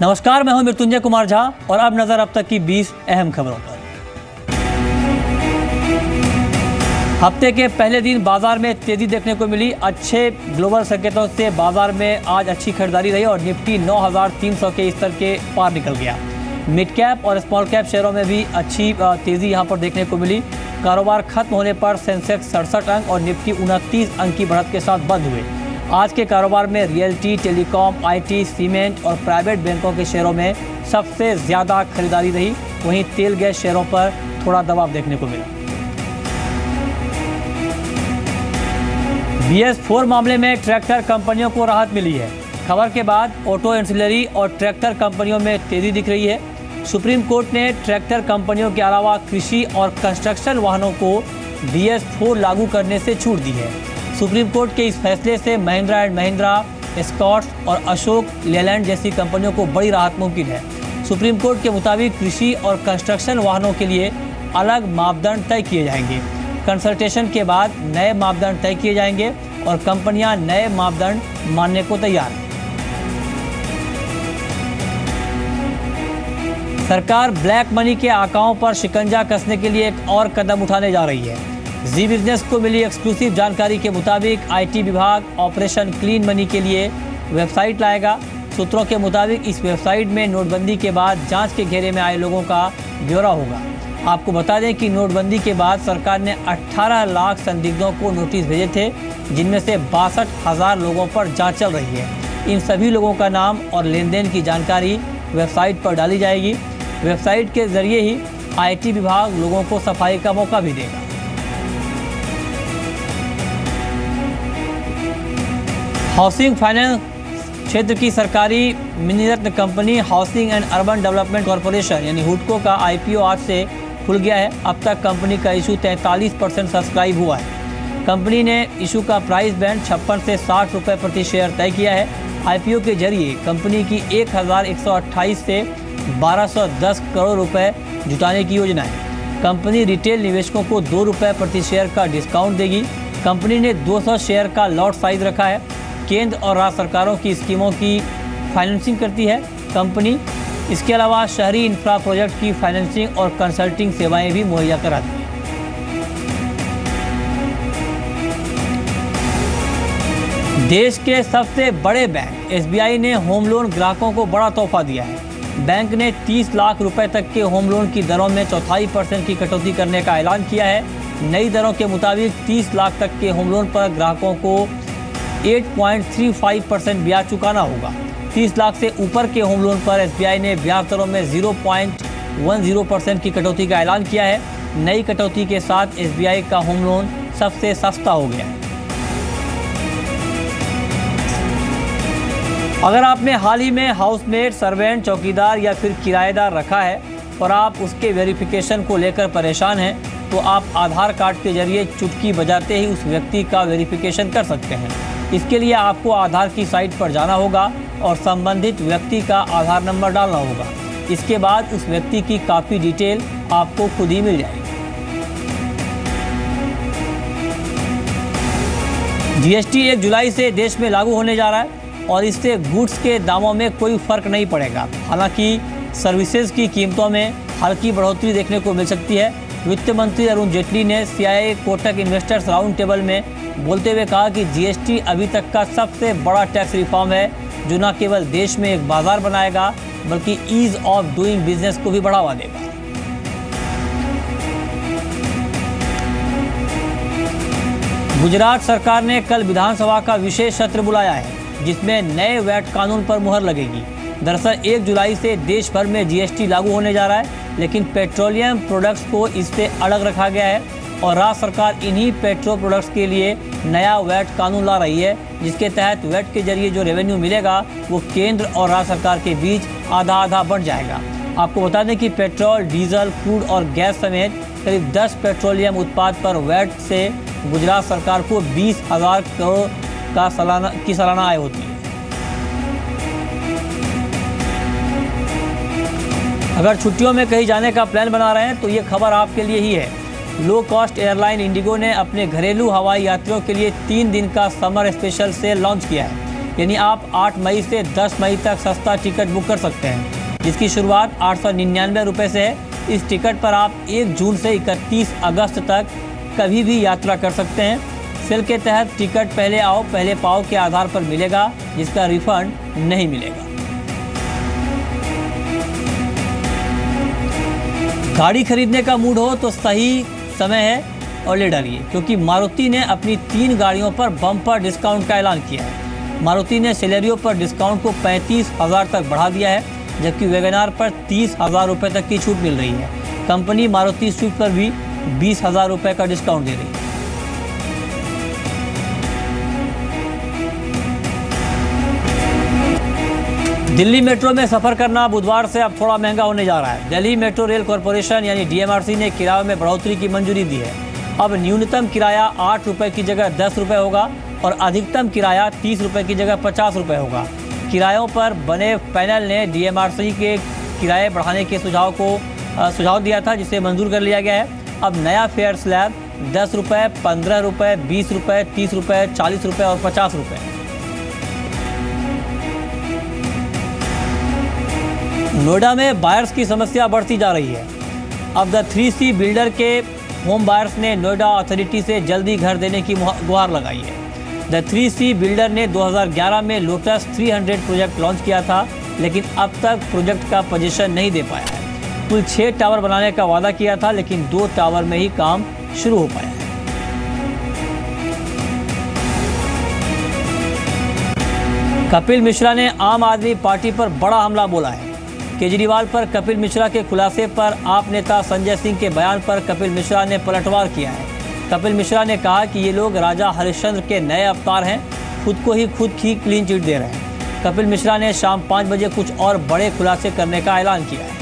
नमस्कार, मैं हूं मृत्युंजय कुमार झा और अब नजर अब तक की 20 अहम खबरों पर। हफ्ते के पहले दिन बाजार में तेजी देखने को मिली। अच्छे ग्लोबल संकेतों से बाजार में आज अच्छी खरीदारी रही और निफ्टी 9300 के स्तर के पार निकल गया। मिड कैप और स्मॉल कैप शेयरों में भी अच्छी तेजी यहां पर देखने को मिली। कारोबार खत्म होने पर सेंसेक्स 67 अंक और निफ्टी 29 अंक की बढ़त के साथ बंद हुए। आज के कारोबार में रियल्टी, टेलीकॉम, आईटी, सीमेंट और प्राइवेट बैंकों के शेयरों में सबसे ज़्यादा खरीदारी रही। वहीं तेल गैस शेयरों पर थोड़ा दबाव देखने को मिला। BS4 मामले में ट्रैक्टर कंपनियों को राहत मिली है। खबर के बाद ऑटो एंसिलरी और ट्रैक्टर कंपनियों में तेजी दिख रही है। सुप्रीम कोर्ट ने ट्रैक्टर कंपनियों के अलावा कृषि और कंस्ट्रक्शन वाहनों को BS4 लागू करने से छूट दी है। सुप्रीम कोर्ट के इस फैसले से महिंद्रा एंड महिंद्रा, स्कॉट्स और अशोक लेलैंड जैसी कंपनियों को बड़ी राहत मुमकिन है। सुप्रीम कोर्ट के मुताबिक कृषि और कंस्ट्रक्शन वाहनों के लिए अलग मापदंड तय किए जाएंगे। कंसल्टेशन के बाद नए मापदंड तय किए जाएंगे और कंपनियां नए मापदंड मानने को तैयार हैं। सरकार ब्लैक मनी के आकाओं पर शिकंजा कसने के लिए एक और कदम उठाने जा रही है। जी बिजनेस को मिली एक्सक्लूसिव जानकारी के मुताबिक आईटी विभाग ऑपरेशन क्लीन मनी के लिए वेबसाइट लाएगा। सूत्रों के मुताबिक इस वेबसाइट में नोटबंदी के बाद जांच के घेरे में आए लोगों का ब्यौरा होगा। आपको बता दें कि नोटबंदी के बाद सरकार ने 18 लाख संदिग्धों को नोटिस भेजे थे, जिनमें से 62,000 लोगों पर जांच चल रही है। इन सभी लोगों का नाम और लेन देन की जानकारी वेबसाइट पर डाली जाएगी। वेबसाइट के जरिए ही आईटी विभाग लोगों को सफाई का मौका भी देगा। हाउसिंग फाइनेंस क्षेत्र की सरकारी mini Ratna company housing and urban development corporation यानी हुडको का IPO आज से खुल गया है। अब तक कंपनी का इशू 43% सब्सक्राइब हुआ है। कंपनी ने इशू का प्राइस बैंड 56 से 60 रुपये प्रति शेयर तय किया है। IPO के जरिए कंपनी की 1128 से 1210 करोड़ रुपए जुटाने की योजना है। कंपनी रिटेल निवेशकों को 2 रुपये प्रति शेयर का डिस्काउंट देगी। कंपनी ने 200 शेयर का लॉट साइज रखा है। केंद्र और राज्य सरकारों की स्कीमों की फाइनेंसिंग करती है कंपनी। इसके अलावा शहरी इंफ्रा प्रोजेक्ट की फाइनेंसिंग और कंसल्टिंग सेवाएं भी मुहैया कराती है। देश के सबसे बड़े बैंक SBI ने होम लोन ग्राहकों को बड़ा तोहफा दिया है। बैंक ने 30 लाख रुपए तक के होम लोन की दरों में 0.25% की कटौती करने का ऐलान किया है। नई दरों के मुताबिक 30 लाख तक के होम लोन पर ग्राहकों को 8.35% ब्याज चुकाना होगा। 30 लाख से ऊपर के होम लोन पर SBI ने ब्याज दरों में 0.10% की कटौती का ऐलान किया है। नई कटौती के साथ SBI का होम लोन सबसे सस्ता हो गया है। अगर आपने हाल ही में हाउसमेट, सर्वेंट, चौकीदार या फिर किराएदार रखा है और आप उसके वेरिफिकेशन को लेकर परेशान हैं, तो आप आधार कार्ड के जरिए चुटकी बजाते ही उस व्यक्ति का वेरिफिकेशन कर सकते हैं। इसके लिए आपको आधार की साइट पर जाना होगा और संबंधित व्यक्ति का आधार नंबर डालना होगा। इसके बाद उस व्यक्ति की काफ़ी डिटेल आपको खुद ही मिल जाएगी। GST 1 जुलाई से देश में लागू होने जा रहा है और इससे गुड्स के दामों में कोई फर्क नहीं पड़ेगा। हालांकि सर्विसेज की कीमतों में हल्की बढ़ोतरी देखने को मिल सकती है। वित्त मंत्री अरुण जेटली ने CIA Kotak investors round table में बोलते हुए कहा कि GST अभी तक का सबसे बड़ा टैक्स रिफॉर्म है, जो न केवल देश में एक बाजार बनाएगा बल्कि ईज ऑफ डूइंग बिजनेस को भी बढ़ावा देगा। गुजरात सरकार ने कल विधानसभा का विशेष सत्र बुलाया है, जिसमें नए वैट कानून पर मुहर लगेगी। दरअसल 1 जुलाई से देश भर में GST लागू होने जा रहा है, लेकिन पेट्रोलियम प्रोडक्ट्स को इससे अलग रखा गया है और राज्य सरकार इन्हीं पेट्रोल प्रोडक्ट्स के लिए नया वैट कानून ला रही है, जिसके तहत वैट के जरिए जो रेवेन्यू मिलेगा वो केंद्र और राज्य सरकार के बीच आधा आधा बढ़ जाएगा। आपको बता दें कि पेट्रोल, डीजल, क्रूड और गैस समेत करीब 10 पेट्रोलियम उत्पाद पर वैट से गुजरात सरकार को 20,000 करोड़ का सालाना आय होती है। अगर छुट्टियों में कहीं जाने का प्लान बना रहे हैं तो ये खबर आपके लिए ही है। लो कॉस्ट एयरलाइन इंडिगो ने अपने घरेलू हवाई यात्रियों के लिए 3 दिन का समर स्पेशल सेल लॉन्च किया है। यानी आप 8 मई से 10 मई तक सस्ता टिकट बुक कर सकते हैं, जिसकी शुरुआत 899 रुपये से है। इस टिकट पर आप 1 जून से 31 अगस्त तक कभी भी यात्रा कर सकते हैं। सेल के तहत टिकट पहले आओ पहले पाओ के आधार पर मिलेगा, जिसका रिफंड नहीं मिलेगा। गाड़ी खरीदने का मूड हो तो सही समय है और ले डालिए, क्योंकि मारुति ने अपनी 3 गाड़ियों पर बम्पर डिस्काउंट का ऐलान किया है। मारुति ने सेलेरियो पर डिस्काउंट को 35,000 तक बढ़ा दिया है, जबकि वैगनार पर 30,000 रुपये तक की छूट मिल रही है। कंपनी मारुति स्विफ्ट पर भी 20,000 रुपये का डिस्काउंट दे रही है। दिल्ली मेट्रो में सफर करना बुधवार से अब थोड़ा महंगा होने जा रहा है। दिल्ली मेट्रो रेल कॉरपोरेशन यानी DMRC ने किराए में बढ़ोतरी की मंजूरी दी है। अब न्यूनतम किराया 8 रुपये की जगह 10 रुपये होगा और अधिकतम किराया 30 रुपये की जगह 50 रुपये होगा। किरायों पर बने पैनल ने DMRC के किराए बढ़ाने के सुझाव दिया था, जिसे मंजूर कर लिया गया है। अब नया फेयर स्लैब 10 रुपये, 15 रुपये, 20 रुपये, 30 रुपये, 40 रुपये और 50 रुपये। नोएडा में बायर्स की समस्या बढ़ती जा रही है। अब द 3C बिल्डर के होम बायर्स ने नोएडा अथॉरिटी से जल्दी घर देने की गुहार लगाई है। द 3C बिल्डर ने 2011 में लोटस 300 प्रोजेक्ट लॉन्च किया था, लेकिन अब तक प्रोजेक्ट का पोजीशन नहीं दे पाया है। कुल 6 टावर बनाने का वादा किया था, लेकिन 2 टावर में ही काम शुरू हो पाया है। कपिल मिश्रा ने आम आदमी पार्टी पर बड़ा हमला बोला है। केजरीवाल पर कपिल मिश्रा के खुलासे पर आप नेता संजय सिंह के बयान पर कपिल मिश्रा ने पलटवार किया है। कपिल मिश्रा ने कहा कि ये लोग राजा हरिश्चंद्र के नए अवतार हैं, खुद की क्लीन चिट दे रहे हैं। कपिल मिश्रा ने शाम 5 बजे कुछ और बड़े खुलासे करने का ऐलान किया है।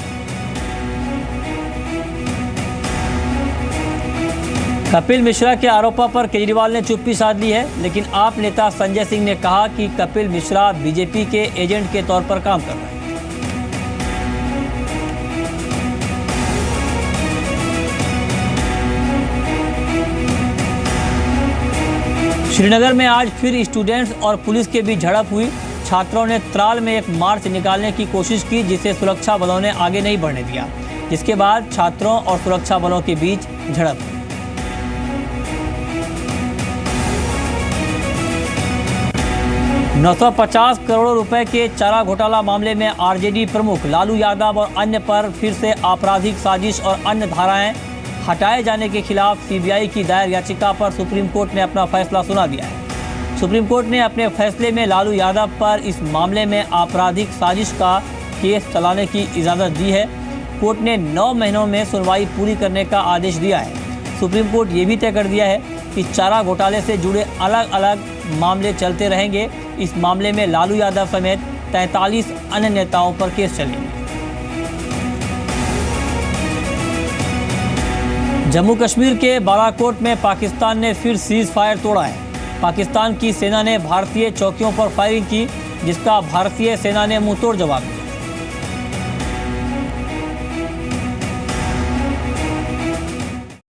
कपिल मिश्रा के आरोपों पर केजरीवाल ने चुप्पी साध ली है, लेकिन आप नेता संजय सिंह ने कहा कि कपिल मिश्रा बीजेपी के एजेंट के तौर पर काम कर रहे हैं। श्रीनगर में आज फिर स्टूडेंट्स और पुलिस के बीच झड़प हुई। छात्रों ने त्राल में एक मार्च निकालने की कोशिश की, जिसे सुरक्षा बलों ने आगे नहीं बढ़ने दिया, जिसके बाद छात्रों और सुरक्षा बलों के बीच झड़प हुई। $950 करोड़ रुपए के चारा घोटाला मामले में आरजेडी प्रमुख लालू यादव और अन्य पर फिर से आपराधिक साजिश और अन्य धाराएं हटाए जाने के खिलाफ सीबीआई की दायर याचिका पर सुप्रीम कोर्ट ने अपना फैसला सुना दिया है। सुप्रीम कोर्ट ने अपने फैसले में लालू यादव पर इस मामले में आपराधिक साजिश का केस चलाने की इजाज़त दी है। कोर्ट ने 9 महीनों में सुनवाई पूरी करने का आदेश दिया है। सुप्रीम कोर्ट ये भी तय कर दिया है कि चारा घोटाले से जुड़े अलग अलग मामले चलते रहेंगे। इस मामले में लालू यादव समेत 43 अन्य नेताओं पर केस चलेंगे। जम्मू कश्मीर के बालाकोट में पाकिस्तान ने फिर सीज फायर तोड़ा है। पाकिस्तान की सेना ने भारतीय चौकियों पर फायरिंग की, जिसका भारतीय सेना ने मुंहतोड़ जवाब दिया।